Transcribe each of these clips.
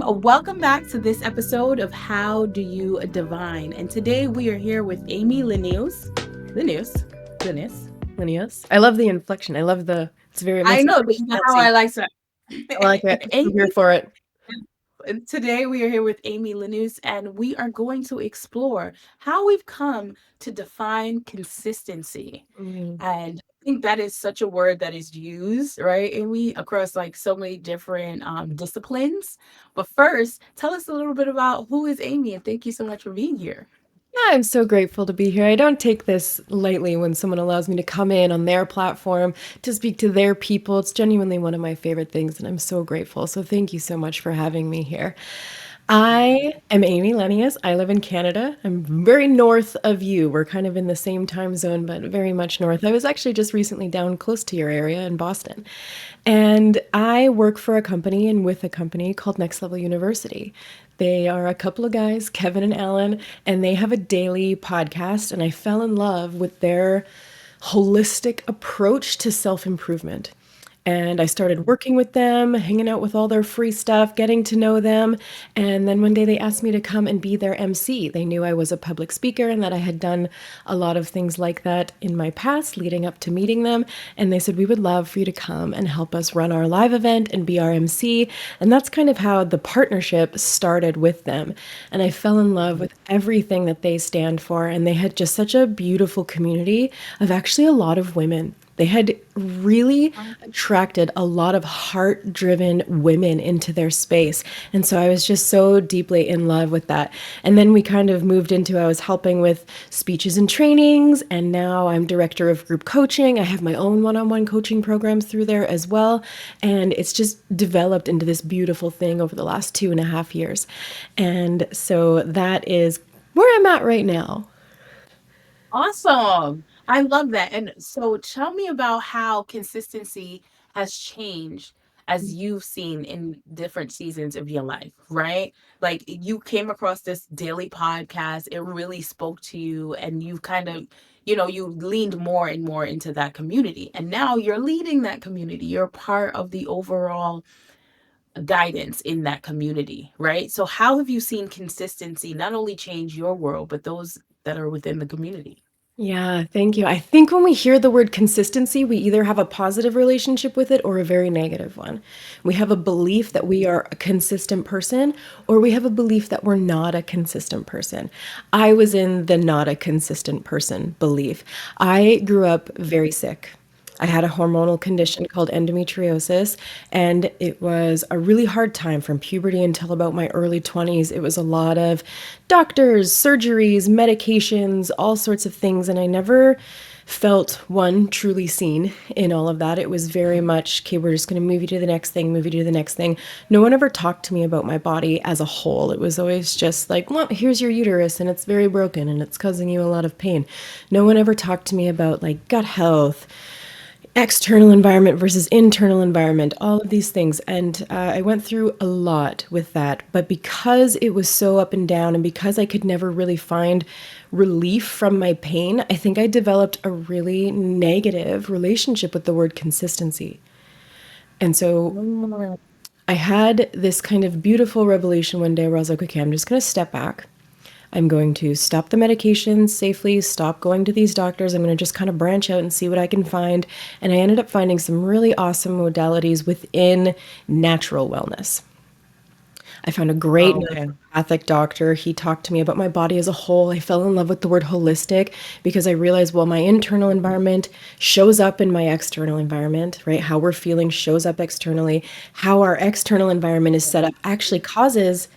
Welcome back to this episode of How Do You Divine? And today we are here with Amy Lenius. Lenius? Lenius? Lenius. I love the inflection. I love it's very, it I makes it know, very this is how fancy. I like to. I like it. I'm here Amy, for it. and today we are here with Amy Lenius, and we are going to explore how we've come to define consistency. Mm. And I think that is such a word that is used, right, Amy, across like so many different disciplines. But first, tell us a little bit about who is Amy, and thank you so much for being here. Yeah, I'm so grateful to be here. I don't take this lightly when someone allows me to come in on their platform to speak to their people. It's genuinely one of my favorite things, and I'm so grateful. So thank you so much for having me here. I am Amy Lenius. I live in Canada. I'm very north of you. We're kind of in the same time zone, but very much north. I was actually just recently down close to your area in Boston. And I work for a company and with a company called Next Level University. They are a couple of guys, Kevin and Alan, and they have a daily podcast. And I fell in love with their holistic approach to self improvement. And I started working with them, hanging out with all their free stuff, getting to know them. And then one day they asked me to come and be their MC. They knew I was a public speaker and that I had done a lot of things like that in my past leading up to meeting them. And they said, "We would love for you to come and help us run our live event and be our MC." And that's kind of how the partnership started with them. And I fell in love with everything that they stand for. And they had just such a beautiful community of actually a lot of women. They had really attracted a lot of heart driven women into their space. And so I was just so deeply in love with that. And then we kind of moved into, I was helping with speeches and trainings. And now I'm director of group coaching. I have my own one on one coaching programs through there as well. And it's just developed into this beautiful thing over the last 2.5 years. And so that is where I'm at right now. Awesome. I love that. And so tell me about how consistency has changed as you've seen in different seasons of your life, right? Like you came across this daily podcast, it really spoke to you, and you've kind of, you leaned more and more into that community. And now you're leading that community. You're part of the overall guidance in that community, right? So how have you seen consistency not only change your world, but those that are within the community? Yeah, thank you. I think when we hear the word consistency, we either have a positive relationship with it or a very negative one. We have a belief that we are a consistent person, or we have a belief that we're not a consistent person. I was in the not a consistent person belief. I grew up very sick. I had a hormonal condition called endometriosis, and it was a really hard time from puberty until about my early 20s. It was a lot of doctors, surgeries, medications, all sorts of things, and I never felt one truly seen in all of that. It was very much, okay, we're just going to move you to the next thing, move you to the next thing. No one ever talked to me about my body as a whole. It was always just like, well, here's your uterus and it's very broken and it's causing you a lot of pain. No one ever talked to me about like gut health, external environment versus internal environment, all of these things. And I went through a lot with that. But because it was so up and down, and because I could never really find relief from my pain, I think I developed a really negative relationship with the word consistency. And so Mm. I had this kind of beautiful revelation one day where I was like, okay, I'm just going to step back. I'm going to stop the medications safely, stop going to these doctors. I'm going to just kind of branch out and see what I can find. And I ended up finding some really awesome modalities within natural wellness. I found a great Oh, okay. naturopathic doctor. He talked to me about my body as a whole. I fell in love with the word holistic because I realized, well, my internal environment shows up in my external environment, right? How we're feeling shows up externally. How our external environment is set up actually causes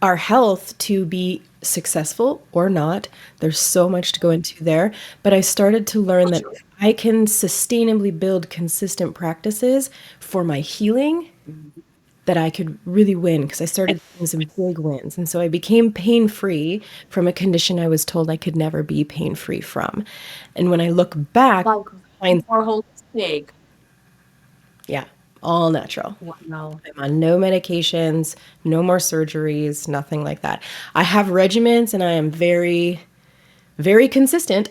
our health to be successful or not. There's so much to go into there. But I started to learn that if I can sustainably build consistent practices for my healing, that I could really win because I started seeing some big wins. And so I became pain free from a condition I was told I could never be pain free from. And when I look back, Like I find, more holistic. yeah, all natural. Wow. I'm on no medications, no more surgeries, nothing like that. I have regimens and I am very, very consistent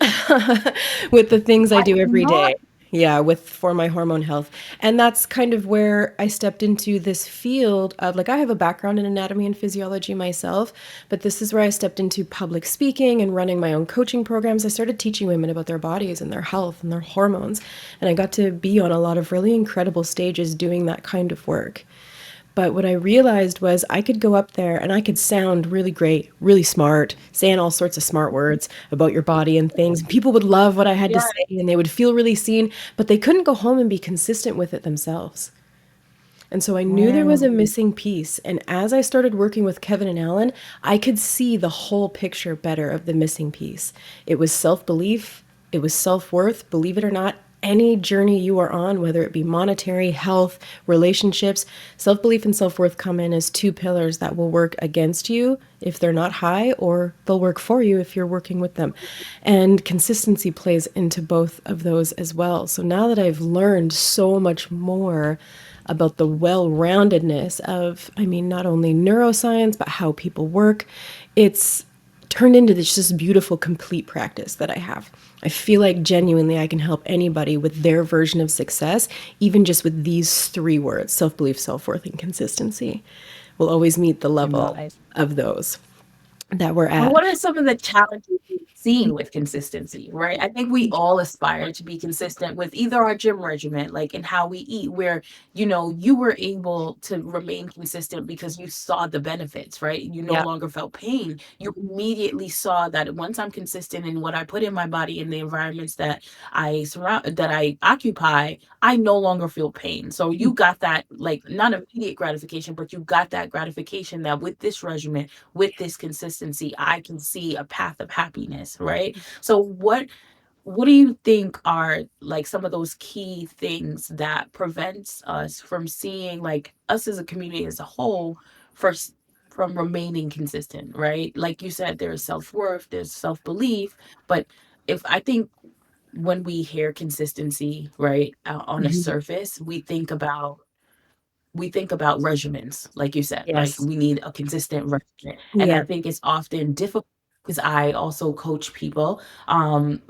with the things I I do every know day. Yeah, with for my hormone health. And that's kind of where I stepped into this field of like I have a background in anatomy and physiology myself, but this is where I stepped into public speaking and running my own coaching programs. I started teaching women about their bodies and their health and their hormones, and I got to be on a lot of really incredible stages doing that kind of work. But what I realized was I could go up there and I could sound really great, really smart, saying all sorts of smart words about your body and things. People would love what I had to Yeah. say and they would feel really seen, but they couldn't go home and be consistent with it themselves. And so I knew there was a Mm. missing piece. And as I started working with Kevin and Alan, I could see the whole picture better of the missing piece. It was self belief, it was self worth. Believe it or not, any journey you are on, whether it be monetary, health, relationships, self belief and self worth come in as two pillars that will work against you if they're not high, or they'll work for you if you're working with them. And consistency plays into both of those as well. So now that I've learned so much more about the well-roundedness of, I mean, not only neuroscience, but how people work. It's turned into this just beautiful, complete practice that I have. I feel like genuinely I can help anybody with their version of success, even just with these three words: self belief, self worth, and consistency. Will always meet the level Right. of those that we're And at. what are some of the challenges you've seen with consistency, right? I think we all aspire to be consistent with either our gym regimen, like in how we eat, where, you were able to remain consistent because you saw the benefits, right? You no Yeah. longer felt pain. You immediately saw that once I'm consistent in what I put in my body, in the environments that I occupy, I no longer feel pain. So you got that, like, not immediate gratification, but you got that gratification that with this regimen, with this consistency, I can see a path of happiness, right? So what do you think are like some of those key things that prevents us from seeing, like, us as a community as a whole, first, from remaining consistent, right? Like you said, there's self-worth, there's self-belief, but if I think when we hear consistency, right, on a Mhm. surface, we think about regimens, like you said, like Yes. we need a consistent regimen. And I Yeah. think it's often difficult because I also coach people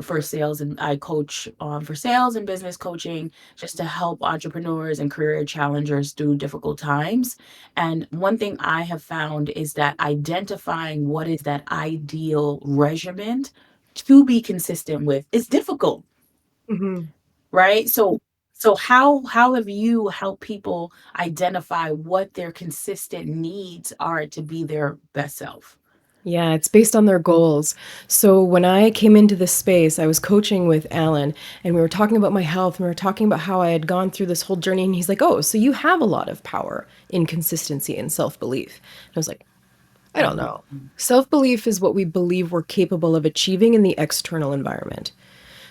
for sales, and I coach for sales and business coaching just to help entrepreneurs and career challengers through difficult times. And one thing I have found is that identifying what is that ideal regimen to be consistent with is difficult, Mhm. right? So how have you helped people identify what their consistent needs are to be their best self? Yeah, it's based on their goals. So when I came into this space, I was coaching with Alan and we were talking about my health and we were talking about how I had gone through this whole journey. And he's like, "Oh, so you have a lot of power in consistency and self belief." And I was like, "I don't know. Mhm. Self belief is what we believe we're capable of achieving in the external environment."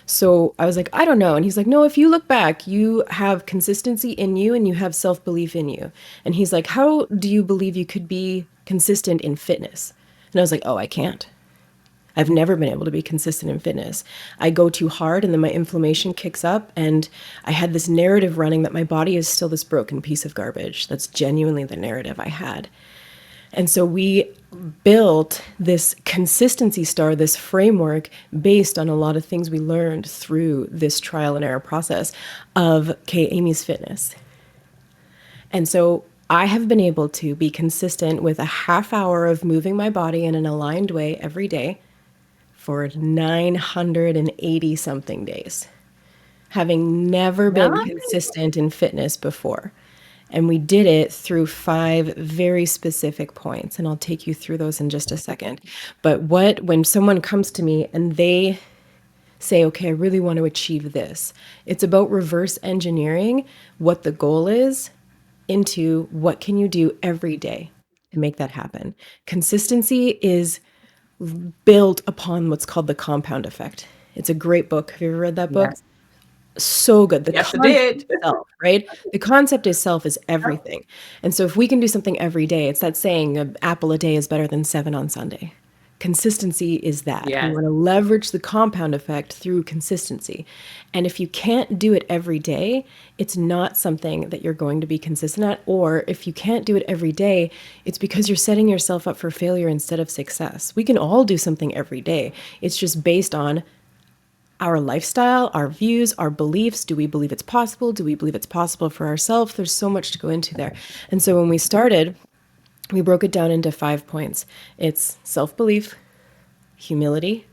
So I was like, "I don't know." And he's like, "No, if you look back, you have consistency in you and you have self belief in you." And he's like, "How do you believe you could be consistent in fitness?" And I was like, "Oh, I can't. I've never been able to be consistent in fitness. I go too hard and then my inflammation kicks up. And I had this narrative running that my body is still this broken piece of garbage. That's genuinely the narrative I had. And so we built this consistency star, this framework based on a lot of things we learned through this trial and error process of, okay, Amy's fitness. And so I have been able to be consistent with a half hour of moving my body in an aligned way every day for 980 something days, having never been Nice. consistent in fitness before. And we did it through five very specific points. And I'll take you through those in just a second. But when someone comes to me and they say, okay, I really want to achieve this, it's about reverse engineering what the goal is into what can you do every day to make that happen. Consistency is built upon what's called the compound effect. It's a great book. Have you ever read that book? Yes. So good. The Yes, it concept did. itself, right? The concept itself is everything. And so if we can do something every day, it's that saying, an apple a day is better than seven on Sunday. Consistency is that. We Yes. want to leverage the compound effect through consistency. And if you can't do it every day, it's not something that you're going to be consistent at. Or if you can't do it every day, it's because you're setting yourself up for failure instead of success. We can all do something every day. It's just based on our lifestyle, our views, our beliefs. Do we believe it's possible? Do we believe it's possible for ourselves? There's so much to go into there. And so when we started, we broke it down into 5 points. It's self belief, humility,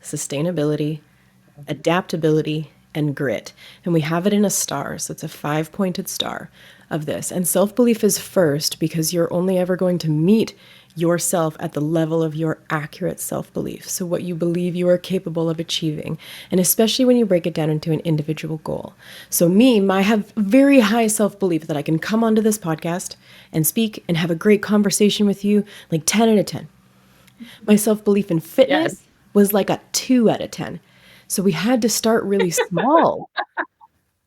sustainability, adaptability, and grit. And we have it in a star. So it's a 5 pointed star of this. And self belief is first because you're only ever going to meet yourself at the level of your accurate self belief. So, what you believe you are capable of achieving. And especially when you break it down into an individual goal. So, I have very high self belief that I can come onto this podcast and speak and have a great conversation with you, like 10 out of 10. My self belief in fitness Yes. was like a 2 out of 10. So we had to start really small.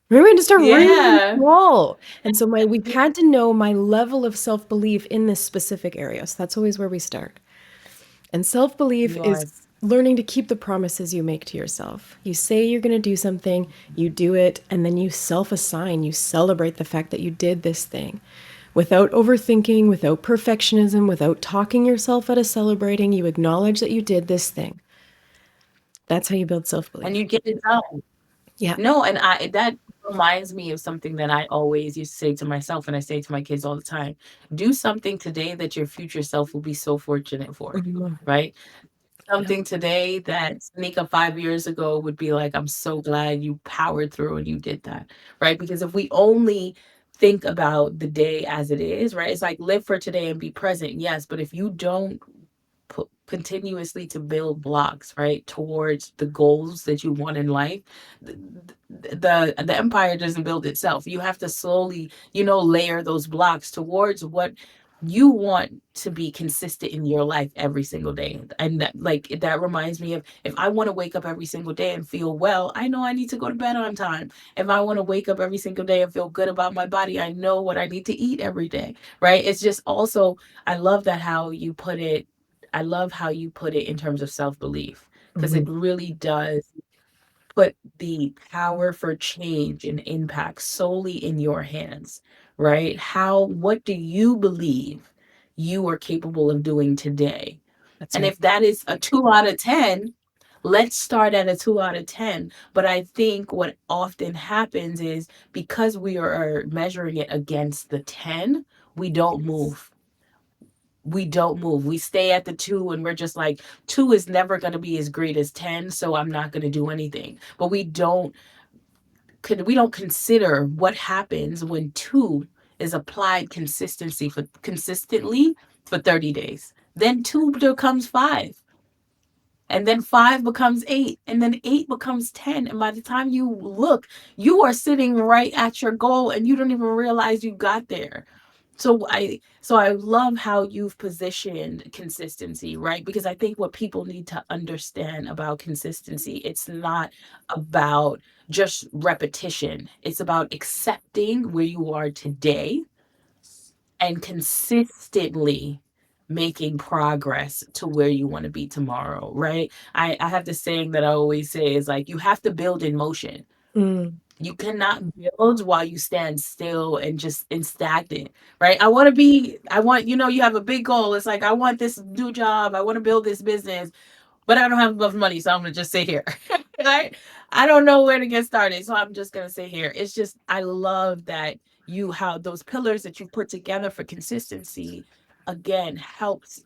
We had to start really Yeah. small. And so we had to know my level of self belief in this specific area. So that's always where we start. And self belief is Yes. learning to keep the promises you make to yourself. You say you're going to do something, you do it, and then you self assign, you celebrate the fact that you did this thing. Without overthinking, without perfectionism, without talking yourself out of celebrating, you acknowledge that you did this thing. That's how you build self And belief. you get it done. Yeah. No, and I that reminds me of something that I always used to say to myself, and I say to my kids all the time. Do something today that your future self will be so fortunate for, Mhm. right? Yep. Something today that Sneaker 5 years ago would be like, "I'm so glad you powered through and you did that," right? Because if we only think about the day as it is, right? It's like live for today and be present, yes, but if you don't continuously to build blocks right towards the goals that you want in life, the empire doesn't build itself. You have to slowly, layer those blocks towards what you want to be consistent in your life every single day. And that reminds me of, if I want to wake up every single day and feel well, I know I need to go to bed on time. If I want to wake up every single day and feel good about my body, I know what I need to eat every day, right? It's just also, I love that how you put it, I love how you put it in terms of self belief, because Mhm. it really does put the power for change and impact solely in your hands, right? What do you believe you are capable of doing today? That's And right. if that is a 2 out of 10, let's start at a 2 out of 10. But I think what often happens is, because we are measuring it against the 10, we don't move. We stay at the 2, and we're just like, 2 is never going to be as great as 10, so I'm not going to do anything. But we don't consider what happens when 2 is applied consistently for 30 days. Then 2 becomes 5, and then 5 becomes 8, and then 8 becomes 10, and by the time you look, you are sitting right at your goal and you don't even realize you got there. So I love how you've positioned consistency, right? Because I think what people need to understand about consistency, it's not about just repetition. It's about accepting where you are today and consistently making progress to where you want to be tomorrow, right? I have this saying that I always say is like, you have to build in motion. Mm. You cannot build while you stand still and just in stagnant, right? I want, you have a big goal. It's like, I want this new job. I want to build this business, but I don't have enough money. So I'm going to just sit here, right? I don't know where to get started. So I'm just going to sit here. It's just, I love that how those pillars that you put together for consistency, again, helps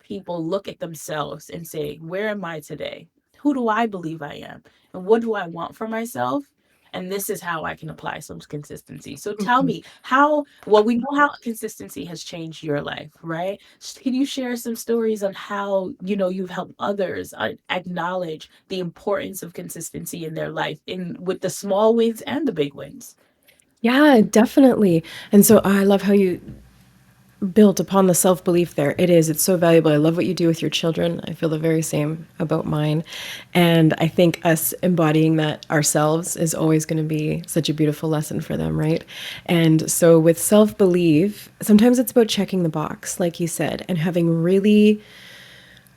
people look at themselves and say, where am I today? Who do I believe I am? And what do I want for myself? And this is how I can apply some consistency. So tell Mhm. me, we know how consistency has changed your life, right? Can you share some stories on how, you've helped others acknowledge the importance of consistency in their life, in with the small wins and the big wins? Yeah, definitely. And so I love how you built upon the self belief there. It's so valuable. I love what you do with your children. I feel the very same about mine. And I think us embodying that ourselves is always going to be such a beautiful lesson for them, right? And so with self belief, sometimes it's about checking the box, like you said, and having really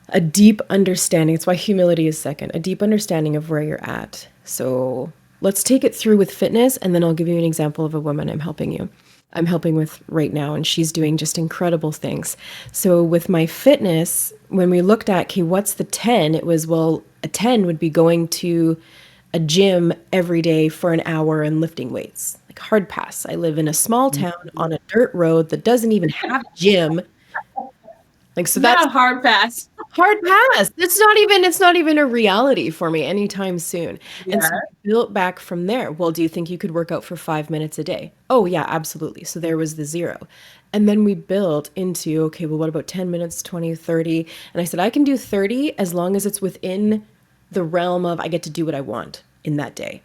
a deep understanding. It's why humility is second, a deep understanding of where you're at. So let's take it through with fitness, and then I'll give you an example of a woman I'm helping with right now, and she's doing just incredible things. So with my fitness, when we looked at, okay, what's the 10? It was, well, a 10 would be going to a gym every day for an hour and lifting weights. Like hard pass. I live in a small town on a dirt road that doesn't even have a gym. Like so that's Yeah, hard pass. hard pass. It's not even a reality for me anytime soon. And so Yeah. we built back from there. Well, do you think you could work out for 5 minutes a day? Oh yeah, absolutely. So there was the zero. And then we built into, okay, well, what about 10 minutes, 20, 30? And I said, I can do 30 as long as it's within the realm of I get to do what I want in that day.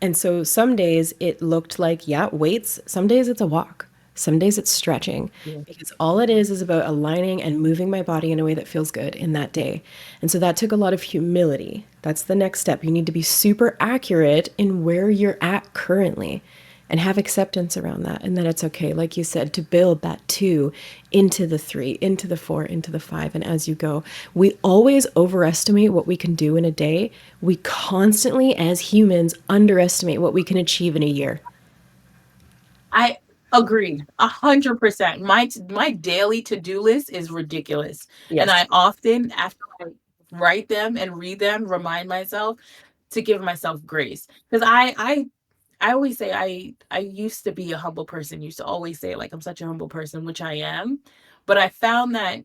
And so some days it looked like, yeah, weights. Some days it's a walk. Some days it's stretching Yeah. because all it is about aligning and moving my body in a way that feels good in that day. And so that took a lot of humility. That's the next step. You need to be super accurate in where you're at currently and have acceptance around that. And that it's okay, like you said, to build that two into the three, into the four, into the five. And as you go, we always overestimate what we can do in a day. We constantly, as humans, underestimate what we can achieve in a year. I agree 100%. My daily to-do list is ridiculous. And Yes. I often, after I write them and read them, remind myself to give myself grace. Because I always say I used to be a humble person, used to always say like I'm such a humble person, which I am. But I found that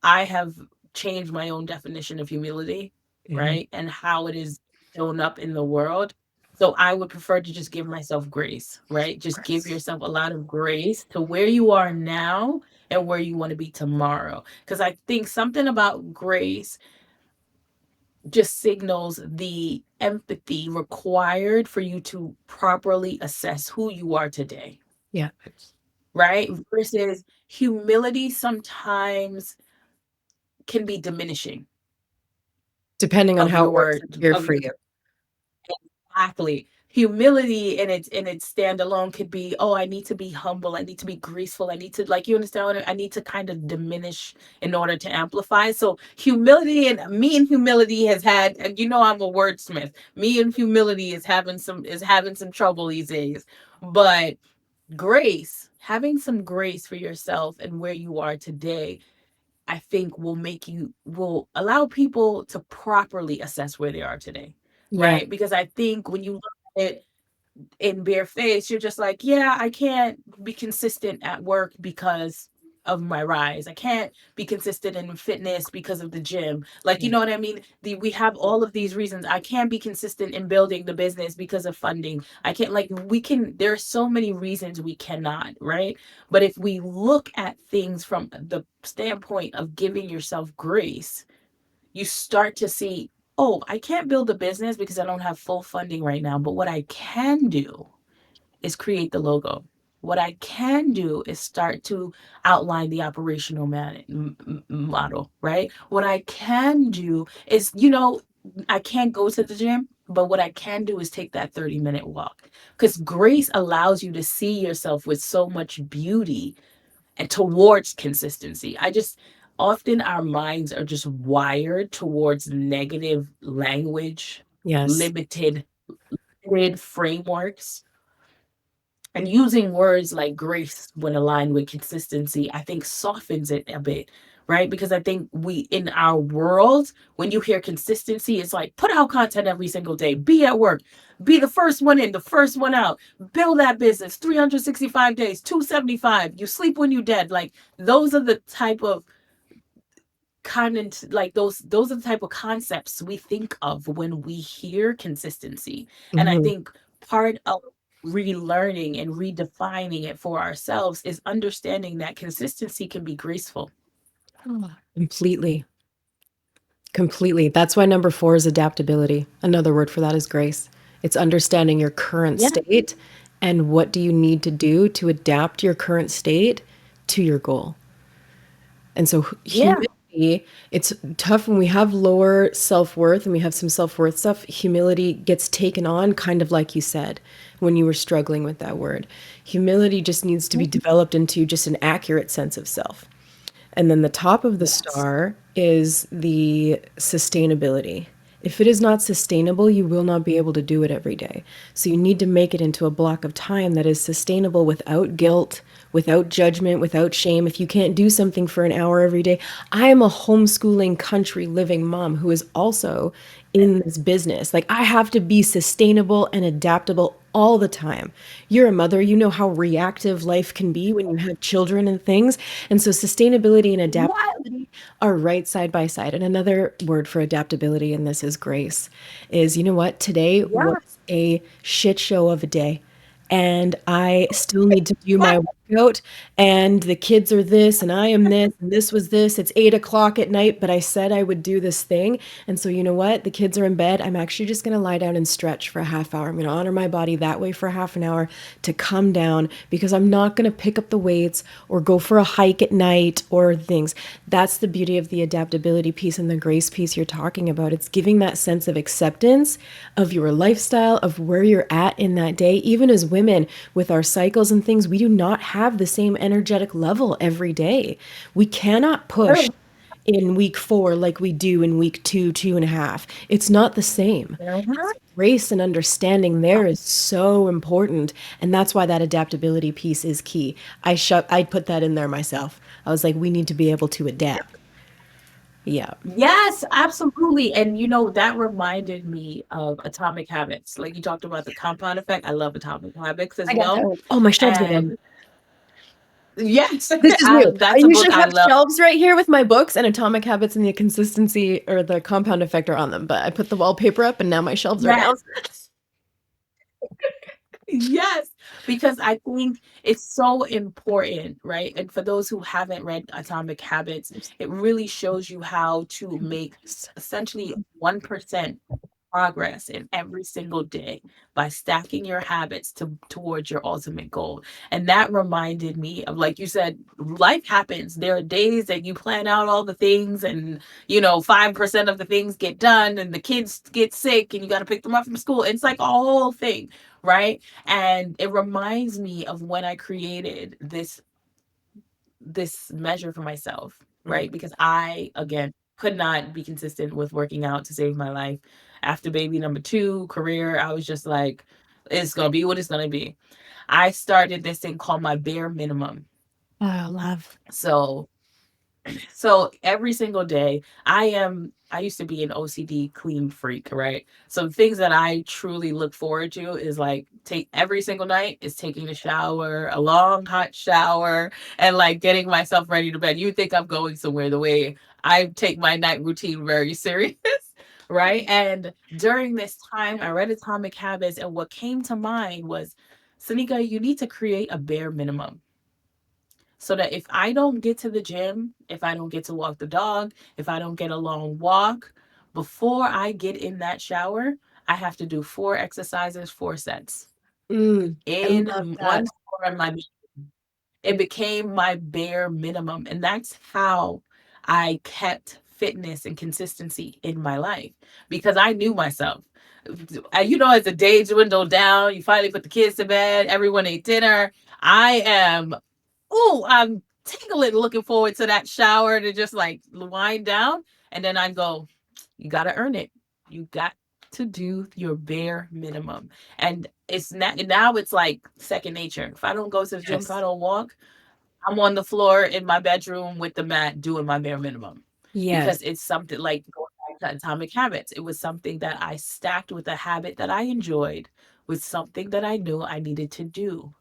I have changed my own definition of humility, Mhm. right? And how it is shown up in the world. So I would prefer to just give myself grace, right? Just give Grace. yourself a lot of grace to where you are now and where you want to be tomorrow. Because I think something about grace just signals the empathy required for you to properly assess who you are today, Yeah. right? Versus humility sometimes can be diminishing Depending on of how it works your in here of for your you. exactly. Humility in its standalone could be, oh, I need to be humble, I need to be graceful, I need to like you understand what I need to kind of diminish in order to amplify. So humility and me and humility has had, and you know I'm a wordsmith. Me and humility is having some trouble these days. But grace, having some grace for yourself and where you are today, I think will allow people to properly assess where they are today, Yeah. right? Because I think when you look at it in bare face, you're just like, yeah, I can't be consistent at work because of my rise. I can't be consistent in fitness because of the gym. Like, you Yeah. know what I mean? We have all of these reasons. I can't be consistent in building the business because of funding. I can't, like, there are so many reasons we cannot, right? But if we look at things from the standpoint of giving yourself grace, you start to see, oh, I can't build a business because I don't have full funding right now. But what I can do is create the logo. What I can do is start to outline the operational model, right? What I can do is, I can't go to the gym, but what I can do is take that 30-minute walk. Because grace allows you to see yourself with so much beauty and towards consistency. I just often our minds are just wired towards negative language, Yes. limited frameworks, and using words like grace when aligned with consistency, I think softens it a bit, right? Because I think in our world, when you hear consistency, it's like put out content every single day, be at work, be the first one in, the first one out, build that business 365 days, 275, you sleep when you're dead. Like those are the type of like those are the type of concepts we think of when we hear consistency. And I Mhm. think part of relearning and redefining it for ourselves is understanding that consistency can be graceful. Completely. Completely. That's why number four is adaptability. Another word for that is grace. It's understanding your current Yeah. state and what do you need to do to adapt your current state to your goal. And so Yeah. humility, it's tough when we have lower self-worth and we have some self-worth stuff. Humility gets taken on, kind of like you said when you were struggling with that word. Humility just needs to be developed into just an accurate sense of self. And then the top of the Yes. star is the sustainability. If it is not sustainable, you will not be able to do it every day. So you need to make it into a block of time that is sustainable without guilt, without judgment, without shame. If you can't do something for an hour every day, I am a homeschooling country living mom who is also in this business. Like I have to be sustainable and adaptable all the time. You're a mother, you know how reactive life can be when you have children and things. And so sustainability and What? adaptability are right side by side. And another word for adaptability in this is grace. Is you know what? Today was Yes. a shit show of a day and I still need to do Yes. my workout, and the kids are this, and I am this, and this was this. It's 8 o'clock at night, but I said I would do this thing. And so, you know what? The kids are in bed. I'm actually just going to lie down and stretch for a half hour. I'm going to honor my body that way for half an hour to come down because I'm not going to pick up the weights or go for a hike at night or things. That's the beauty of the adaptability piece and the grace piece you're talking about. It's giving that sense of acceptance of your lifestyle, of where you're at in that day. Even as women with our cycles and things, we do not have the same energetic level every day. We cannot push True. in week 4 like we do in week 2, 2.5. It's not the same. Mhm. So grace and understanding there is so important. And that's why that adaptability piece is key. I put that in there myself. I was like, we need to be able to adapt. Yeah. Yes, absolutely. And that reminded me of Atomic Habits. Like you talked about the compound effect. I love Atomic Habits as I got that well. one. Oh, my shelves are down. And yes, This is new. I that's a book usually I have love. shelves right here with my books, and Atomic Habits and the consistency or the compound effect are on them. But I put the wallpaper up, and now my shelves are down. Yes. Yes, because I think it's so important, right? And for those who haven't read Atomic Habits, it really shows you how to make essentially 1% progress in every single day by stacking your habits towards your ultimate goal. And that reminded me of, like you said, life happens. There are days that you plan out all the things and 5% of the things get done and the kids get sick and you got to pick them up from school. It's like a whole thing, right? And it reminds me of when I created this measure for myself, Mm. right? Because I, again, could not be consistent with working out to save my life. After baby number 2, career, I was just like, it's going to be what it's going to be. I started this thing called my bare minimum. Oh, love. So every single day, I used to be an OCD clean freak, right? So things that I truly look forward to is like take every single night is taking a shower, a long hot shower, and like getting myself ready to bed. You think I'm going somewhere the way I take my night routine very serious. Right. And during this time, I read Atomic Habits, and what came to mind was, Sanika, you need to create a bare minimum so that if I don't get to the gym, if I don't get to walk the dog, if I don't get a long walk, before I get in that shower, I have to do 4 exercises, 4 sets I in love one that. floor in my. It became my bare minimum, and that's how I kept fitness and consistency in my life because I knew myself. As the day dwindled down, you finally put the kids to bed, everyone ate dinner. I am I'm tingling looking forward to that shower to just like wind down. And then I go, you got to earn it. You got to do your bare minimum. And it's not, now it's like second nature. If I don't go to the gym, if I Yes. don't walk, I'm on the floor in my bedroom with the mat doing my bare minimum because Yes. it's something like going back to Atomic Habits. It was something that I stacked with a habit that I enjoyed, with something that I knew I needed to do,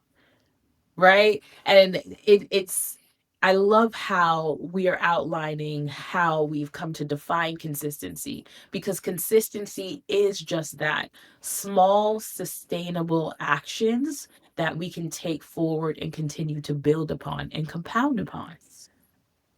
right? And it's I love how we are outlining how we've come to define consistency, because consistency is just that: small sustainable actions that we can take forward and continue to build upon and compound upon.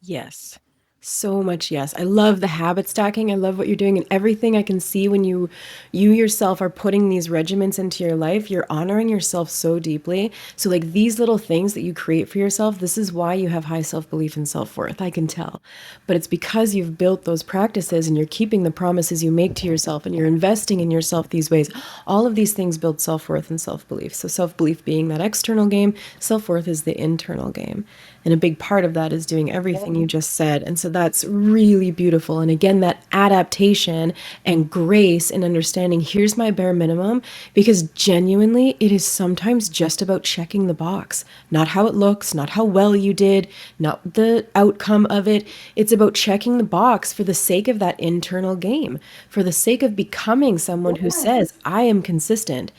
Yes. So much yes. I love the habit stacking. I love what you're doing and everything I can see when you yourself are putting these regiments into your life. You're honoring yourself so deeply. So like these little things that you create for yourself, this is why you have high self-belief and self-worth. I can tell. But it's because you've built those practices and you're keeping the promises you make to yourself and you're investing in yourself these ways. All of these things build self-worth and self-belief. So self-belief being that external game, self-worth is the internal game. And a big part of that is doing everything you just said. And so So that's really beautiful. And again, that adaptation and grace and understanding here's my bare minimum, because genuinely, it is sometimes just about checking the box, not how it looks, not how well you did, not the outcome of it. It's about checking the box for the sake of that internal game, for the sake of becoming someone who Yeah. says, I am consistent.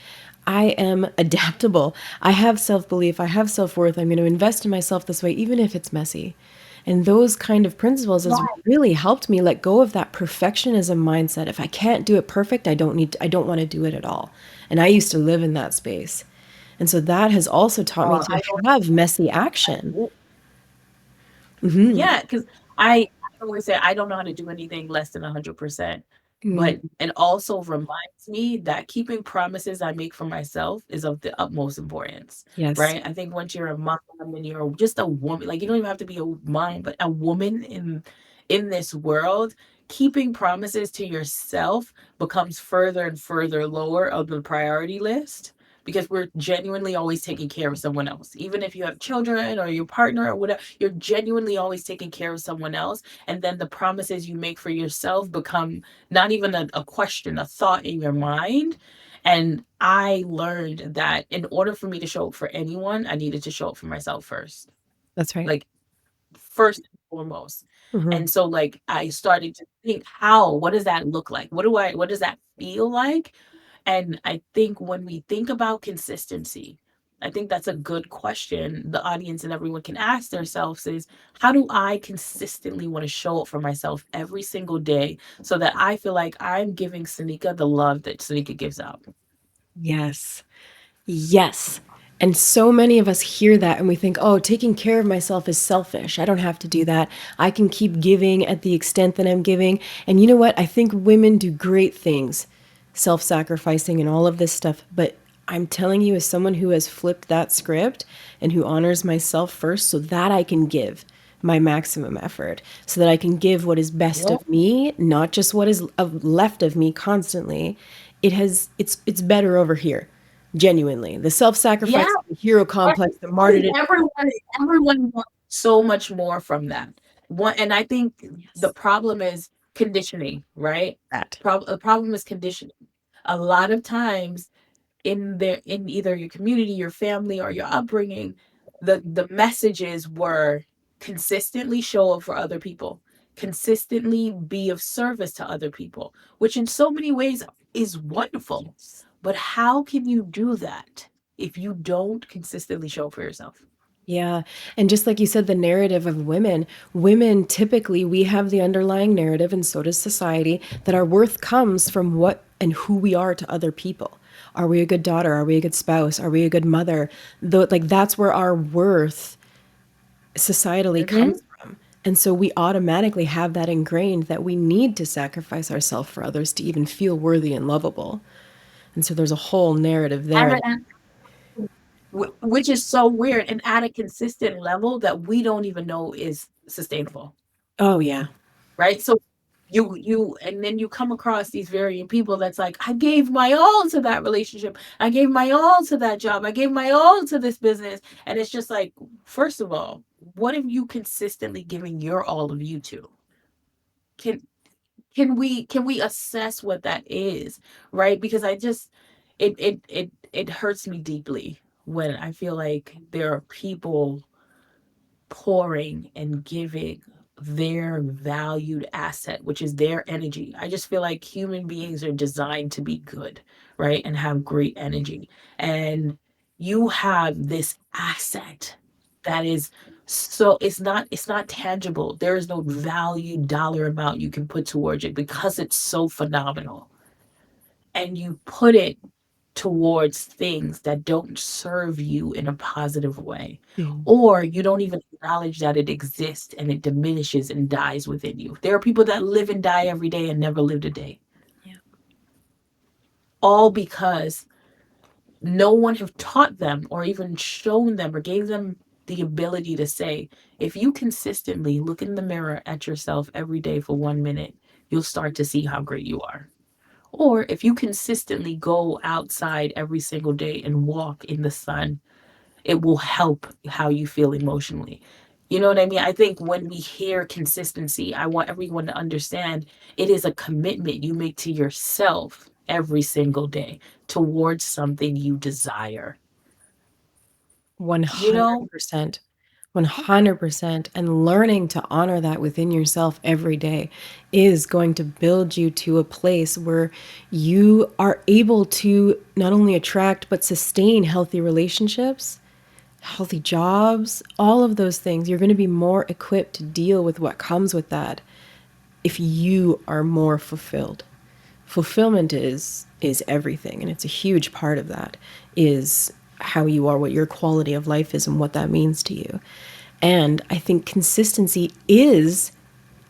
I am adaptable. I have self belief. I have self worth. I'm going to invest in myself this way, even if it's messy. And those kind of principles has Right. really helped me let go of that perfectionism mindset. If I can't do it perfect, I don't want to do it at all. And I used to live in that space. And so that has also taught me to I don't have messy I action. do. Hmm. Yeah, because I always say I don't know how to do anything less than 100%. But Mm, it also reminds me that keeping promises I make for myself is of the utmost importance, yes, right? I think once you're a mom and you're just a woman, like you don't even have to be a mom, but a woman in this world, keeping promises to yourself becomes further and further lower of the priority list because we're genuinely always taking care of someone else. Even if you have children or your partner or whatever, you're genuinely always taking care of someone else. And then the promises you make for yourself become not even a question, a thought in your mind. And I learned that in order for me to show up for anyone, I needed to show up for myself first. that's right. Like first and foremost. Hmm. And so like I started to think what does that look like? What does that feel like? And I think when we think about consistency, I think that's a good question the audience and everyone can ask themselves is how do I consistently want to show up for myself every single day so that I feel like I'm giving Sanika the love that Sanika gives out? Yes. Yes. And so many of us hear that and we think, oh, taking care of myself is selfish. I don't have to do that. I can keep giving at the extent that I'm giving. And you know what? I think women do great things, self sacrificing and all of this stuff. But I'm telling you, as someone who has flipped that script and who honors myself first so that I can give my maximum effort, so that I can give what is best Yep. of me, not just what is left of me constantly. It's better over here. Genuinely. The Yeah. self-sacrifice, the hero complex, the martyrdom. Everyone wants so much more from that. One, and I think the Yes. problem is conditioning, right? That. The problem is conditioning. A lot of times in either your community, your family, or your upbringing, the messages were consistently show up for other people, consistently be of service to other people, which in so many ways is wonderful. Yes. But how can you do that if you don't consistently show up for yourself? Yeah. And just like you said, the narrative of women, women typically, we have the underlying narrative, and so does society, that our worth comes from what and who we are to other people. Are we a good daughter? Are we a good spouse? Are we a good mother? Though, like, that's where our worth societally Hmm. comes from. And so we automatically have that ingrained that we need to sacrifice ourselves for others to even feel worthy and lovable. And so there's a whole narrative there. And which is so weird and at a consistent level that we don't even know is sustainable. Oh, yeah. Right? So you and then you come across these varying people that's like, I gave my all to that relationship. I gave my all to that job. I gave my all to this business. And it's just like, first of all, what have you consistently given your all of you to? Can can we assess what that is? Right? Because I just it hurts me deeply when I feel like there are people pouring and giving their valued asset, which is their energy. I just feel like human beings are designed to be good, right? And have great energy. And you have this asset that is so it's not tangible. There is no value dollar amount you can put towards it because it's so phenomenal. And you put it towards things that don't serve you in a positive way. Mm. Or you don't even acknowledge that it exists and it diminishes and dies within you. There are people that live and die every day and never lived a day, Yeah. all because no one have taught them or even shown them or gave them the ability to say, if you consistently look in the mirror at yourself every day for 1 minute, you'll start to see how great you are. Or if you consistently go outside every single day and walk in the sun, it will help how you feel emotionally. You know what I mean? I think when we hear consistency, I want everyone to understand it is a commitment you make to yourself every single day towards something you desire. You know? 100%. 100%. And learning to honor that within yourself every day is going to build you to a place where you are able to not only attract but sustain healthy relationships, healthy jobs, all of those things. You're going to be more equipped to deal with what comes with that if you are more fulfilled. Fulfillment is everything, and it's a huge part of that is how you are, what your quality of life is, and what that means to you. And I think consistency is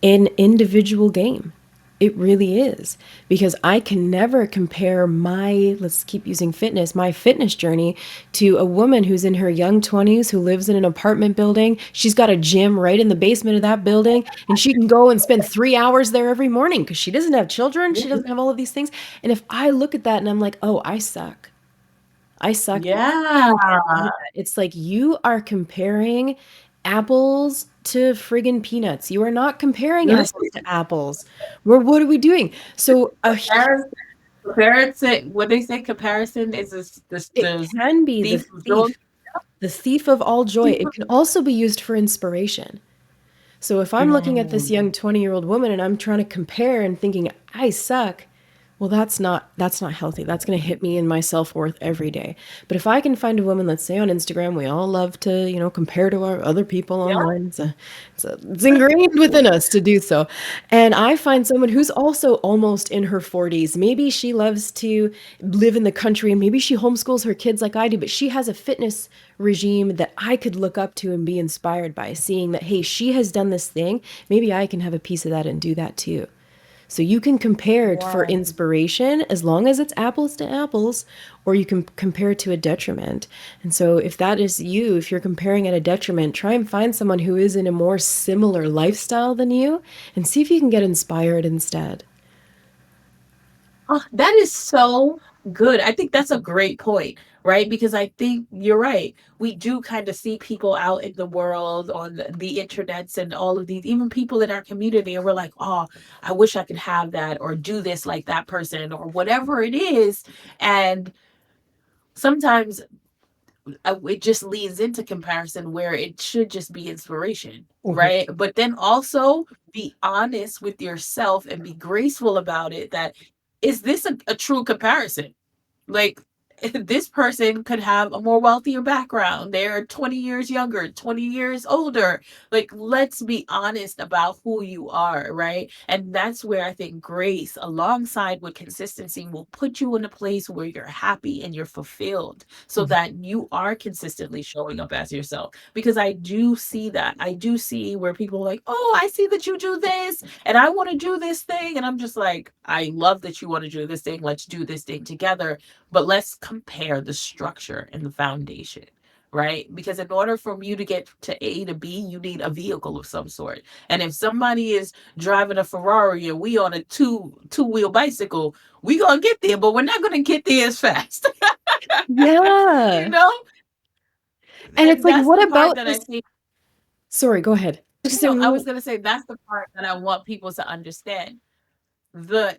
an individual game. It really is. Because I can never compare my, let's keep using fitness, my fitness journey to a woman who's in her young 20s who lives in an apartment building. She's got a gym right in the basement of that building, and she can go and spend 3 hours there every morning because she doesn't have children. She doesn't have all of these things. And if I look at that and I'm like, oh, I suck. I suck because Yeah. I can't do that. It's like you are comparing apples to friggin' peanuts. You are not comparing apples Listen, to apples. What are we doing? So comparison, comparison, what they say, comparison is it the can be thief of joy. the thief of all joy. Thief It of can also be used for inspiration. So if I'm looking at this Mm, young 20-year-old woman and I'm trying to compare and thinking I suck, well, that's not healthy. That's going to hit me in my self-worth every day. But if I can find a woman, let's say on Instagram, we all love to, compare to our other people yeah. online. It's ingrained within us to do so. And I find someone who's also almost in her 40s. Maybe she loves to live in the country and maybe she homeschools her kids like I do, but she has a fitness regime that I could look up to and be inspired by, seeing that, hey, she has done this thing. Maybe I can have a piece of that and do that too. So you can compare it for Wow. inspiration as long as it's apples to apples, or you can compare it to a detriment. And so if that is you, if you're comparing at a detriment, try and find someone who is in a more similar lifestyle than you and see if you can get inspired instead. Oh, that is so good. I think that's a great point, right? Because I think you're right. We do kind of see people out in the world on the internets and all of these, even people in our community, and we're like, oh, I wish I could have that or do this like that person or whatever it is. And sometimes it just leads into comparison where it should just be inspiration, Mhm. right? But then also be honest with yourself and be graceful about it that is this a true comparison? Like, this person could have a more wealthier background. They're 20 years younger, 20 years older. Like, let's be honest about who you are, right? And that's where I think grace, alongside with consistency, will put you in a place where you're happy and you're fulfilled so Mhm. that you are consistently showing up as yourself. Because I do see that. I do see where people are like, oh, I see that you do this and I want to do this thing. And I'm just like, I love that you want to do this thing. Let's do this thing together, but let's compare the structure and the foundation, right? Because in order for you to get to A to B, you need a vehicle of some sort. And if somebody is driving a Ferrari and we on a two-wheel bicycle, we gonna get there, but we're not gonna get there as fast. You Yeah. know? And it's And like, that's what the part about that I this? think, Sorry, go ahead. Just say, no, I was gonna say that's the part that I want people to understand. The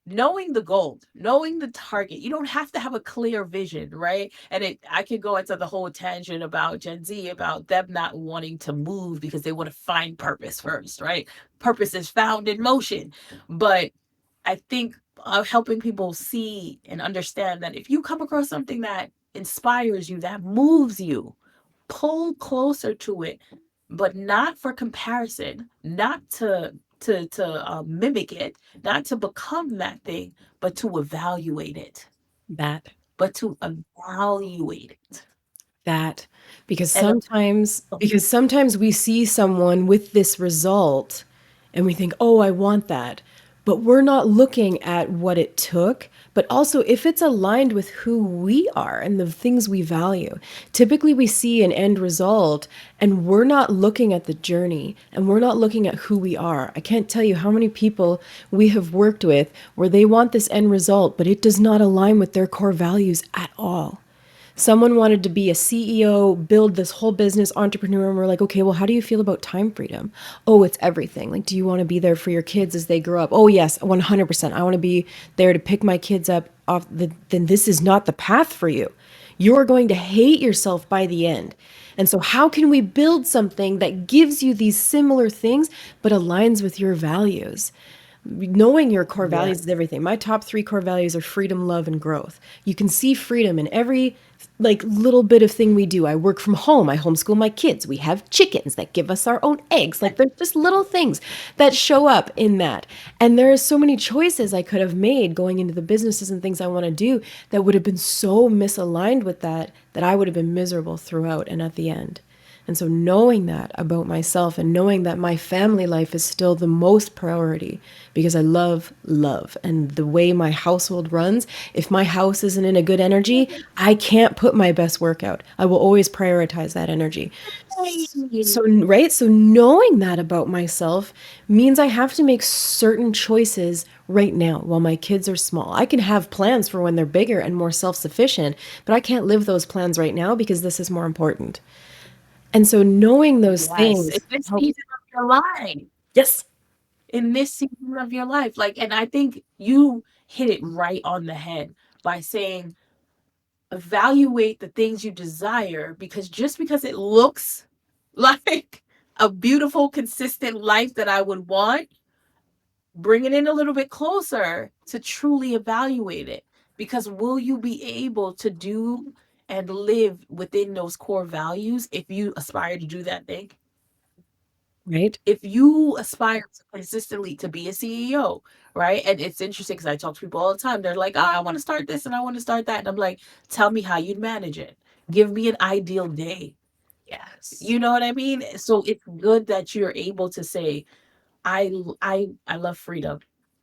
knowing the goal, knowing the target. You don't have to have a clear vision, right? And I could go into the whole tangent about Gen Z, about them not wanting to move because they want to find purpose first, right? Purpose is found in motion. But I think helping people see and understand that if you come across something that inspires you, that moves you, pull closer to it, but not for comparison, not to mimic it, not to become that thing, but to evaluate it, that. but to evaluate it. That because And sometimes we see someone with this result and we think, "Oh, I want that." But we're not looking at what it took, but also if it's aligned with who we are and the things we value. Typically we see an end result and we're not looking at the journey and we're not looking at who we are. I can't tell you how many people we have worked with where they want this end result, but it does not align with their core values at all. Someone wanted to be a CEO, build this whole business, entrepreneur, and we're like, okay, well, how do you feel about time freedom? Oh, it's everything. Like, do you want to be there for your kids as they grow up? Oh, yes, 100%. I want to be there to pick my kids up off the, then this is not the path for you. You're going to hate yourself by the end. And so, how can we build something that gives you these similar things but aligns with your values? Knowing your core values is Yes. everything. My top 3 core values are freedom, love, and growth. You can see freedom in every like little bit of thing we do. I work from home. I homeschool my kids. We have chickens that give us our own eggs. Like there's just little things that show up in that. And there are so many choices I could have made going into the businesses and things I want to do that would have been so misaligned with that I would have been miserable throughout and at the end. And so, knowing that about myself and knowing that my family life is still the most priority because I love love and the way my household runs. If my house isn't in a good energy, I can't put my best work out. I will always prioritize that energy. So, right? So, knowing that about myself means I have to make certain choices right now while my kids are small. I can have plans for when they're bigger and more self sufficient, but I can't live those plans right now because this is more important. And so knowing those Yes. In things this help. season of your life. Yes. In this season of your life. Like, and I think you hit it right on the head by saying evaluate the things you desire, because just because it looks like a beautiful, consistent life that I would want, bring it in a little bit closer to truly evaluate it. Because will you be able to do and live within those core values if you aspire to do that thing? Right? If you aspire consistently to be a CEO, right? And it's interesting because I talk to people all the time. They're like, oh, I want to start this and I want to start that. And I'm like, tell me how you'd manage it. Give me an ideal day. Yes. You know what I mean? So it's good that you're able to say, I love freedom.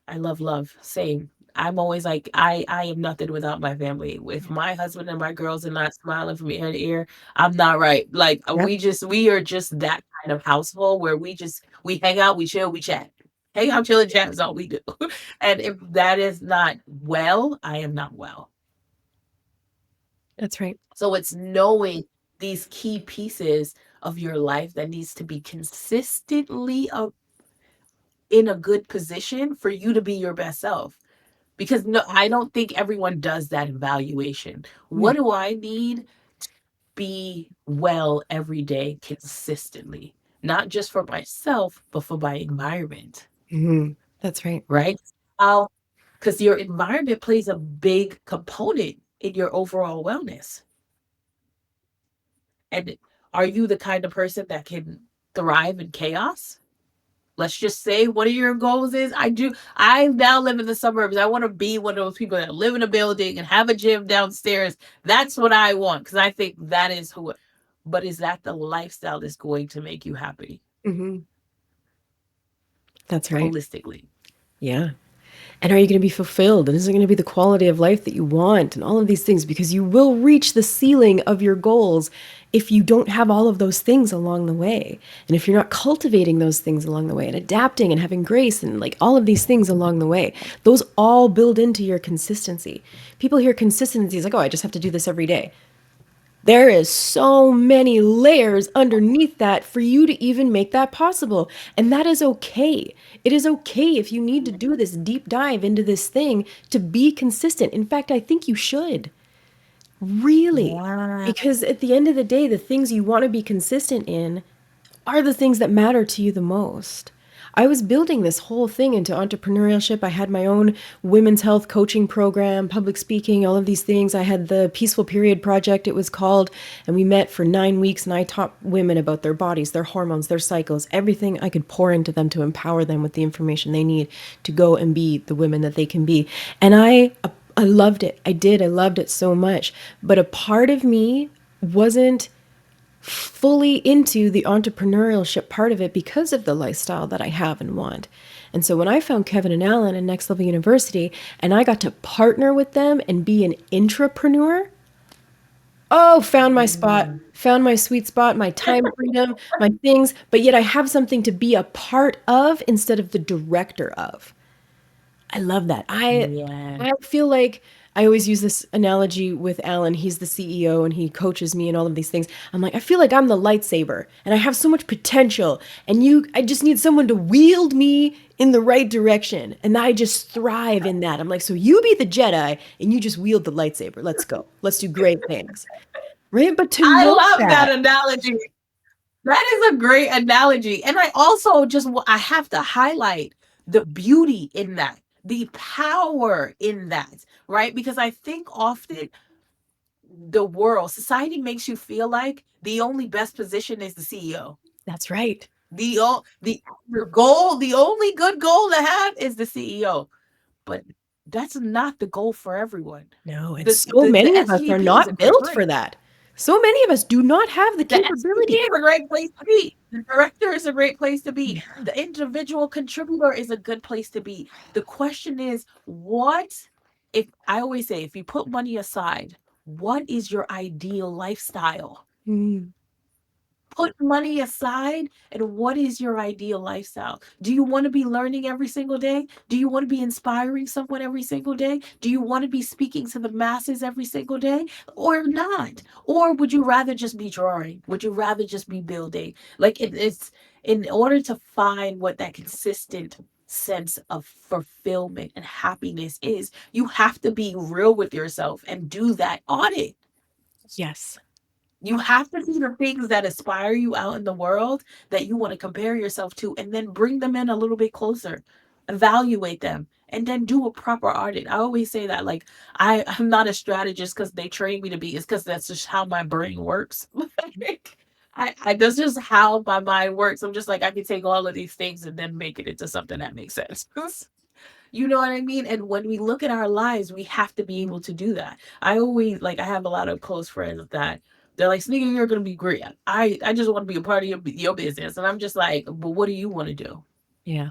I love love. Same. I'm always like, I am nothing without my family. If my husband and my girls are not smiling from ear to ear, I'm not right. Like Yep. we are just that kind of household where we hang out, we chill, we chat. Hang out, chill, and chat is all we do. And if that is not well, I am not well. That's right. So it's knowing these key pieces of your life that needs to be consistently in a good position for you to be your best self. Because no, I don't think everyone does that evaluation. Yeah. What do I need to be well every day consistently? Not just for myself, but for my environment, That's right. right? How, because your environment plays a big component in your overall wellness. And are you the kind of person that can thrive in chaos? Let's just say one of your goals is I now live in the suburbs. I want to be one of those people that live in a building and have a gym downstairs. That's what I want because I think that is who. But is that the lifestyle that's going to make you happy hmm That's right. holistically? Yeah. And are you going to be fulfilled? And is it going to be the quality of life that you want? And all of these things, because you will reach the ceiling of your goals if you don't have all of those things along the way. And if you're not cultivating those things along the way and adapting and having grace and like all of these things along the way, those all build into your consistency. People hear consistency is like, oh, I just have to do this every day. There is so many layers underneath that for you to even make that possible. And that is okay. It is okay if you need to do this deep dive into this thing to be consistent. In fact, I think you should. Really. Yeah. Because at the end of the day, the things you want to be consistent in are the things that matter to you the most. I was building this whole thing into entrepreneurship. I had my own women's health coaching program, public speaking, all of these things. I had the Peaceful Period Project, it was called, and we met for 9 weeks and I taught women about their bodies, their hormones, their cycles, everything I could pour into them to empower them with the information they need to go and be the women that they can be. And I loved it. I did. I loved it so much. But a part of me wasn't fully into the entrepreneurship part of it because of the lifestyle that I have and want. And so when I found Kevin and Alan at Next Level University and I got to partner with them and be an intrapreneur, oh, found my spot, Mm. found my sweet spot, my time freedom, my things, but yet I have something to be a part of instead of the director of. I love that. I Yeah. I feel like I always use this analogy with Alan. He's the CEO and he coaches me and all of these things. I'm like, I feel like I'm the lightsaber and I have so much potential. And I just need someone to wield me in the right direction. And I just thrive in that. I'm like, so you be the Jedi and you just wield the lightsaber. Let's go. Let's do great things. Right? But to I know love that that, analogy. That is a great analogy. And I also I have to highlight the beauty in that, the power in that, right? Because I think often society makes you feel like the only best position is the CEO. that's right. The only good goal to have is the CEO. But that's not the goal for everyone. No, and The so the many of us are SVP is a not great built place. for that. So many of us do not have the The SVP capability. is a great place to be. The director is a great place to be. The individual contributor is a good place to be. The question is, what if I always say, if you put money aside, what is your ideal lifestyle? Mm, Put money aside, and what is your ideal lifestyle? Do you want to be learning every single day? Do you want to be inspiring someone every single day? Do you want to be speaking to the masses every single day, or not? Or would you rather just be drawing? Would you rather just be building? Like it's in order to find what that consistent sense of fulfillment and happiness is, you have to be real with yourself and do that audit. yes. You have to see the things that inspire you out in the world that you want to compare yourself to, and then bring them in a little bit closer, evaluate them, and then do a proper audit. I always say that, like, I'm not a strategist because they train me to be, it's because that's just how my brain works. Like, that's just how my mind works. I'm just like, I can take all of these things and then make it into something that makes sense. You know what I mean? And when we look at our lives, we have to be able to do that. I always like I have a lot of close friends that they're like, "Sneaker, you're gonna be great. I just want to be a part of your business." And I'm just like, "But what do you want to do?" Yeah.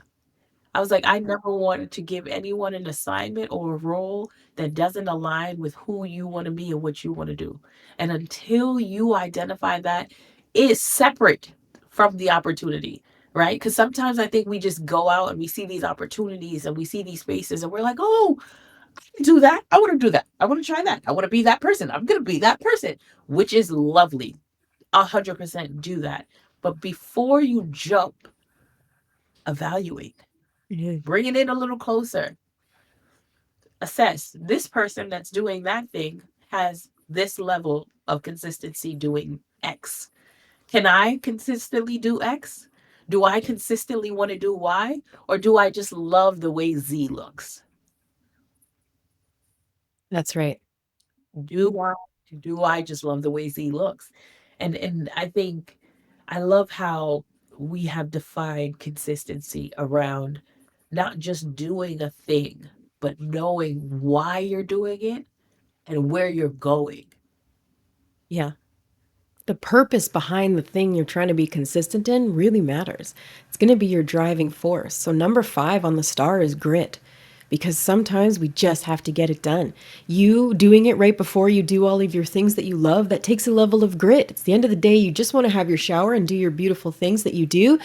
I was like, I never wanted to give anyone an assignment or a role that doesn't align with who you want to be and what you want to do. And until you identify that, it's separate from the opportunity, right? Because sometimes I think we just go out and we see these opportunities and we see these spaces and we're like, oh, do that. I want to do that. I want to try that. I want to be that person. I'm going to be that person, which is lovely. 100% do that. But before you jump, evaluate, Mhm. bring it in a little closer, assess this person that's doing that thing has this level of consistency doing X. Can I consistently do X? Do I consistently want to do Y? Or do I just love the way Z looks? That's right. Do I do I just love the way Z looks? And I think I love how we have defined consistency around not just doing a thing, but knowing why you're doing it and where you're going. Yeah. The purpose behind the thing you're trying to be consistent in really matters. It's going to be your driving force. So, number 5 on the star is grit, because sometimes we just have to get it done. You doing it right before you do all of your things that you love, that takes a level of grit. It's the end of the day, you just want to have your shower and do your beautiful things that you do,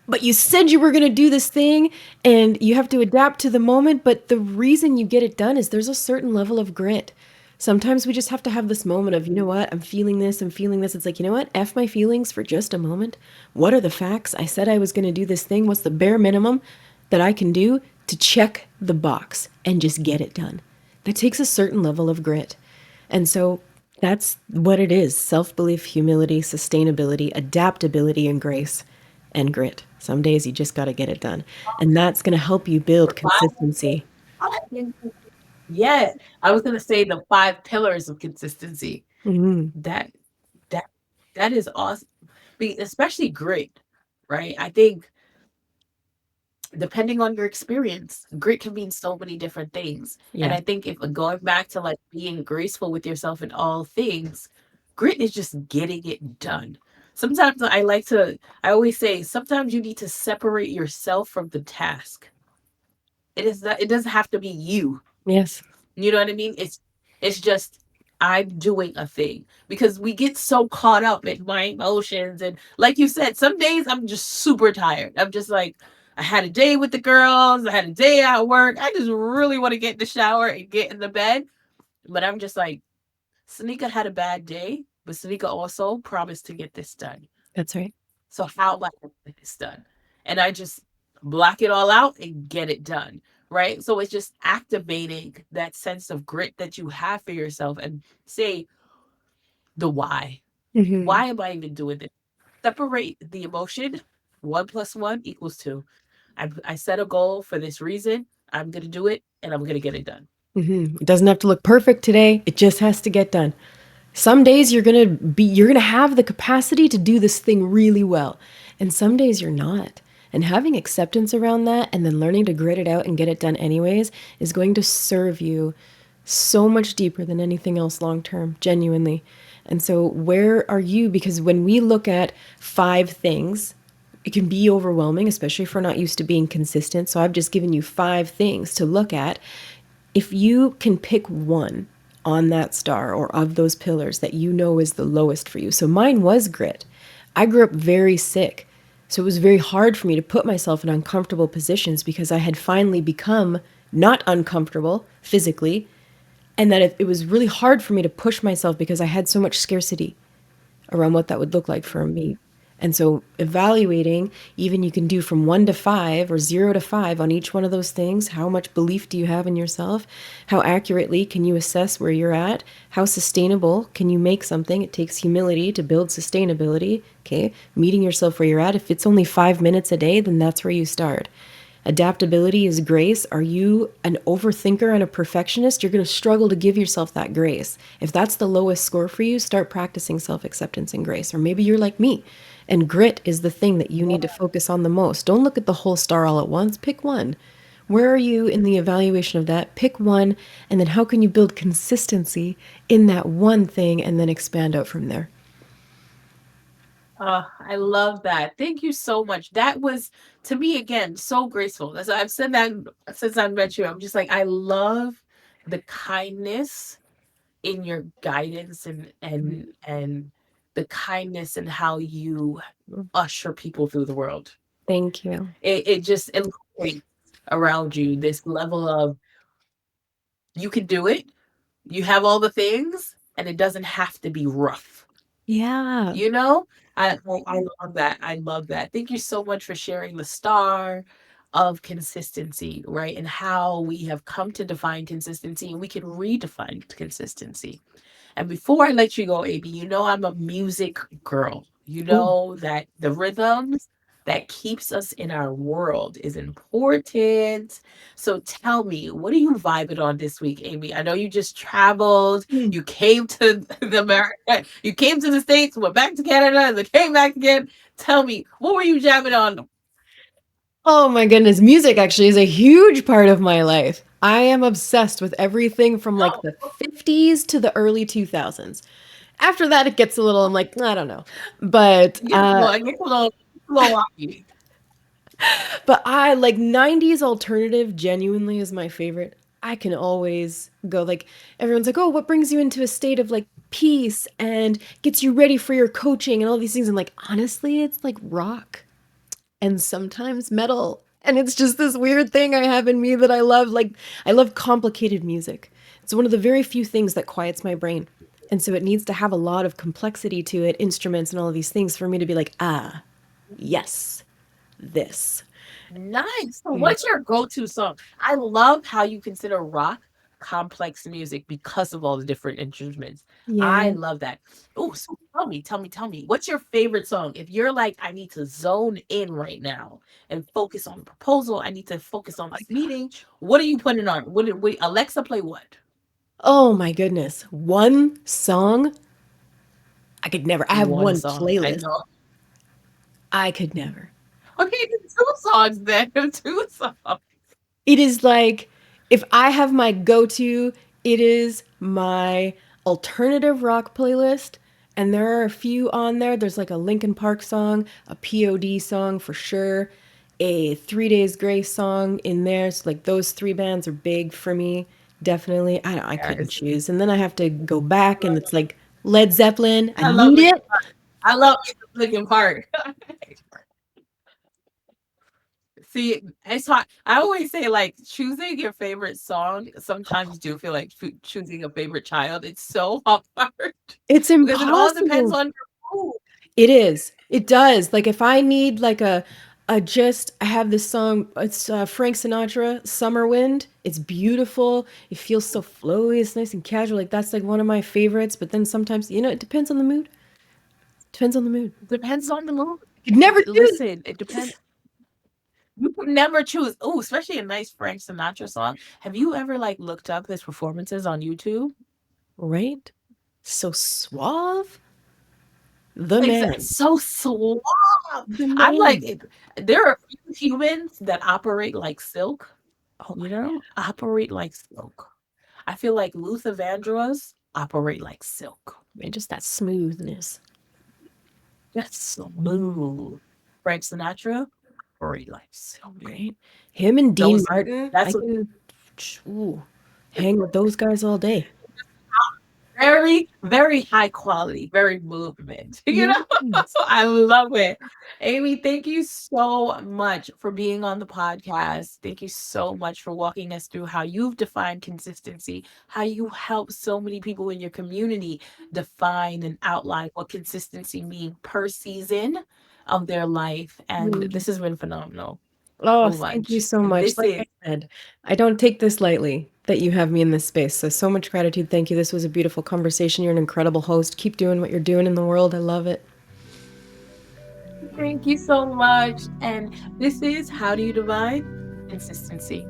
but you said you were going to do this thing and you have to adapt to the moment. But the reason you get it done is there's a certain level of grit. Sometimes we just have to have this moment of, you know what, I'm feeling this, I'm feeling this. It's like, you know what, F my feelings for just a moment. What are the facts? I said I was going to do this thing. What's the bare minimum that I can do to check the box and just get it done? That takes a certain level of grit. And so that's what it is: self belief, humility, sustainability, adaptability, and grace and grit. Some days you just got to get it done. And that's going to help you build consistency. Yeah, I was gonna say the 5 pillars of consistency. Mhm. That that that is awesome. Especially grit, right? I think depending on your experience, grit can mean so many different things. And Yeah. I think if going back to like being graceful with yourself in all things, grit is just getting it done. Sometimes I always say, sometimes you need to separate yourself from the task. It doesn't have to be you. Yes. You know what I mean? It's just I'm doing a thing because we get so caught up in my emotions and like you said, some days I'm just super tired. I'm just like I had a day with the girls, I had a day at work. I just really want to get in the shower and get in the bed. But I'm just like, Sanika had a bad day, but Sanika also promised to get this done. That's right. So how am I going to get this done? And I just block it all out and get it done. Right. So it's just activating that sense of grit that you have for yourself and say the why. Hmm. Why am I even doing this? Separate the emotion. One plus one equals two. I set a goal for this reason. I'm going to do it and I'm going to get it done. Hmm. It doesn't have to look perfect today. It just has to get done. Some days you're going to have the capacity to do this thing really well, and some days you're not. And having acceptance around that and then learning to grit it out and get it done anyways is going to serve you so much deeper than anything else long term, genuinely. And so, where are you? Because when we look at 5 things, it can be overwhelming, especially if we're not used to being consistent. So, I've just given you 5 things to look at. If you can pick one on that star or of those pillars that you know is the lowest for you. So mine was grit. I grew up very sick. So it was very hard for me to put myself in uncomfortable positions because I had finally become not uncomfortable physically. And that it was really hard for me to push myself because I had so much scarcity around what that would look like for me. And so, evaluating, even you can do from 1 to 5 or 0 to 5 on each one of those things. How much belief do you have in yourself? How accurately can you assess where you're at? How sustainable can you make something? It takes humility to build sustainability. Okay. Meeting yourself where you're at. If it's only 5 minutes a day, then that's where you start. Adaptability is grace. Are you an overthinker and a perfectionist? You're going to struggle to give yourself that grace. If that's the lowest score for you, start practicing self acceptance and grace. Or maybe you're like me, and grit is the thing that you need to focus on the most. Don't look at the whole star all at once. Pick one. Where are you in the evaluation of that? Pick one, and then how can you build consistency in that one thing and then expand out from there? I love that. Thank you so much. That was, to me, again, so graceful. As I've said that since I met you. I'm just like, I love the kindness in your guidance and the kindness and how you usher people through the world. Thank you. It just illuminates around you this level of you can do it. You have all the things, and it doesn't have to be rough. Yeah. You know? I love that. I love that. Thank you so much for sharing the star of consistency, right? And how we have come to define consistency and we can redefine consistency. And before I let you go, AB, you know I'm a music girl. You Oh, know that the rhythms that keeps us in our world is important. So tell me, what are you vibing on this week, Amy? I know you just traveled. You came to the America. You came to the States, went back to Canada, and then came back again. Tell me, what were you jamming on? oh my goodness, music actually is a huge part of my life. I am obsessed with everything from like Oh, the 50s to the early 2000s. After that, it gets a little, I'm like, I don't know. But get a little rocky. I like 90s alternative genuinely is my favorite. I can always go like everyone's like, "Oh, what brings you into a state of like peace and gets you ready for your coaching and all these things?" And like honestly, it's like rock and sometimes metal. And it's just this weird thing I have in me that I love. Like, I love complicated music. It's one of the very few things that quiets my brain. And so it needs to have a lot of complexity to it, instruments and all of these things for me to be like, ah, yes, this. Nice. So Yeah. what's your go-to song? I love how you consider rock complex music because of all the different instruments. I Yeah. love that. Oh, so tell me, what's your favorite song? If you're like, I need to zone in right now and focus on the proposal, I need to focus on this meeting. What are you putting on? Wait, Alexa, play what? Oh my goodness. One song, I could never. I have One one song. I playlist. know. I could never. Okay, two songs then. Two songs. It is like if I have my go to, it is my alternative rock playlist. And there are a few on there. There's like a Linkin Park song, a POD song for sure, a 3 Days Grace song in there. So, like, those 3 bands are big for me. Definitely. I couldn't Yes. choose. And then I have to go back and it's like Led Zeppelin. I I love need Linkin it. Park. I love Linkin Park. See, it's hard. I always say, like, choosing your favorite song sometimes do feel like choosing a favorite child. It's so hard It's because it all depends impossible. on your mood. It is. It does. Like if I need like a just I have this song, it's Frank Sinatra, Summer Wind. It's beautiful. It feels so flowy. It's nice and casual. Like that's like one of my favorites, but then sometimes, it depends on the mood. Depends on the mood. Depends on the mood. You never choose, Listen, it depends. You can never choose. Oh, especially a nice Frank Sinatra song. Have you ever like looked up his performances on YouTube? right? So suave. The Exactly. man. So suave. The I'm like, man. there are few humans that operate like silk, Oh you my know, operate like silk. I feel like Luther Vandross operate like silk. man, just that smoothness. That's smooth. Frank Sinatra operate like silk. Right? Him and Dean Those Martin, I that's what can ooh, hang with those guys all day. very, very high quality, very movement, you know? Yes. I love it. Amy, thank you so much for being on the podcast. Thank you so much for walking us through how you've defined consistency, how you help so many people in your community define and outline what consistency means per season of their life. And Mm. this has been phenomenal. Oh, So thank you much. so And much. this Like is I said, I don't take this lightly that you have me in this space. So, so much gratitude. Thank you. This was a beautiful conversation. You're an incredible host. Keep doing what you're doing in the world. I love it. thank you so much. And this is How Do You Divide Consistency?